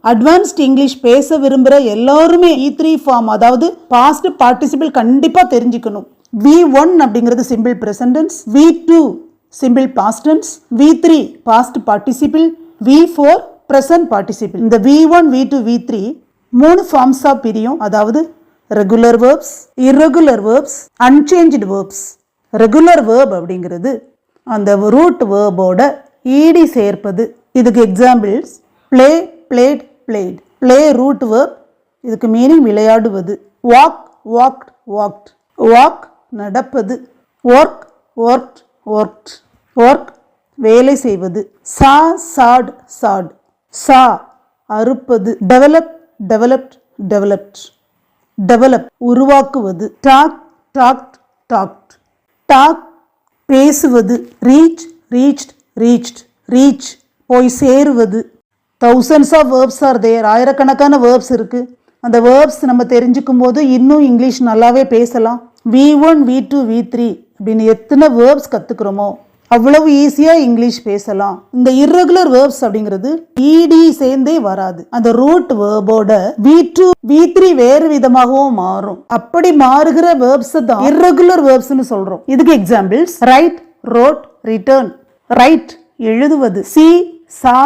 Advanced English பேச விரும்புகிற எல்லாருமே E3 ஃபார்ம் அதாவது பாஸ்ட் பார்ட்டிசிபிள் கண்டிப்பாக தெரிஞ்சுக்கணும். V1 அப்படிங்கிறது simple present tense, V2 simple past tense, V3 past participle, V4 present participle. இந்த V1, V2, V3 மூணு ஃபார்ம்ஸாக பிரியும். அதாவது regular verbs, irregular verbs, unchanged verbs. Regular verb அப்படிங்கிறது அந்த ரூட் வேர்போட ஈடி சேர்ப்பது. இதுக்கு examples play, played, played. Play root verb, இதுக்கு மீனிங் விளையாடுவது. Walk, walked, walked. வாக் நடப்பது. Work, worked, worked. ஒர்க் வேலை செய்வது. Saw, sawed, sawed. சா அறுப்பது. Develop, developed, developed. டெவலப் உருவாக்குவது. Talk, talked, talked. டாக் பேசுவது. Reach, reached, reached. ரீச் போய் சேருவது. thousands of verbs are there. ஆயிரக்கணக்கான வேர்ப்ஸ் இருக்குது. அந்த வேர்ப்ஸ் நம்ம தெரிஞ்சுக்கும் போது இன்னும் இங்கிலீஷ் நல்லாவே பேசலாம். V1, V2, V3 அப்படின்னு எத்தனை வேர்ப்ஸ் கற்றுக்குறோமோ அவ்வளவு ஈஸியாக இங்கிலீஷ் பேசலாம். இந்த இர்ரெகுலர் வேர்ப்ஸ் அப்படிங்கிறது இடி சேர்ந்தே வராது. அந்த ரூட் வேர்போட V2, V3 வேறு விதமாகவும் மாறும். அப்படி மாறுகிற வேர்ப்ஸ் தான் இர்ரெகுலர் வேர்ப்ஸ்னு சொல்றோம். இதுக்கு examples write, wrote, written. Write எழுதுவது. See, saw,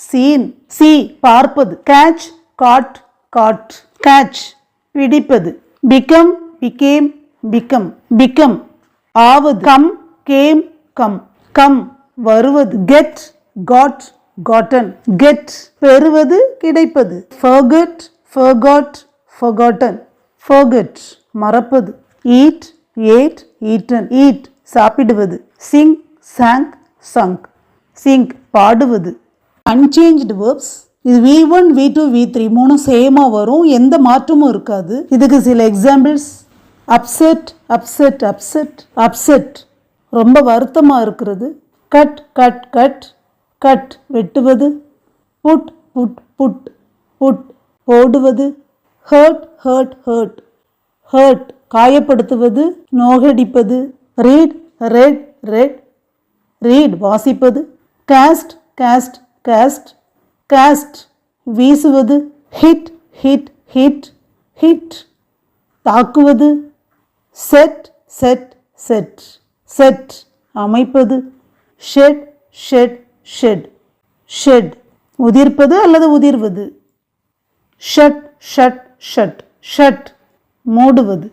seen. சி பார்ப்பது. Catch, caught, caught. கேட்ச் பிடிப்பது. Become, became, become. பிகம் ஆவது. Come, came, come. கம் வருவது. Get, got, gotten. கெட் பெறுவது, கிடைப்பது. Forget, forgot, forgotten. ஃபர்கெட் மறப்பது. Eat, ate, eaten. ஈட் சாப்பிடுவது. Sing, song, chunk. Singh பாடுவது. Unchanged verbs இது V1, V2, V3 மூணும் சேமாக வரும். எந்த மாற்றமும் இருக்காது. இதுக்கு சில examples upset, upset, upset. Upset ரொம்ப வருத்தமாக இருக்கிறது. Cut, cut, cut. கட் வெட்டுவது. Put, put, put. புட் போடுவது. Hurt, hurt, hurt. ஹர்ட் காயப்படுத்துவது, நோகடிப்பது. Read, read, read. ரீட் வாசிப்பது. Cast, cast, cast. காஸ்ட் வீசுவது. Hit, hit, hit. ஹிட் தாக்குவது. Set, set, set. செட் அமைப்பது. Shed, shed, shed. ஷெட் உதிர்ப்பது அல்லது உதிர்வது. Shut, shut, shut. ஷட் மூடுவது.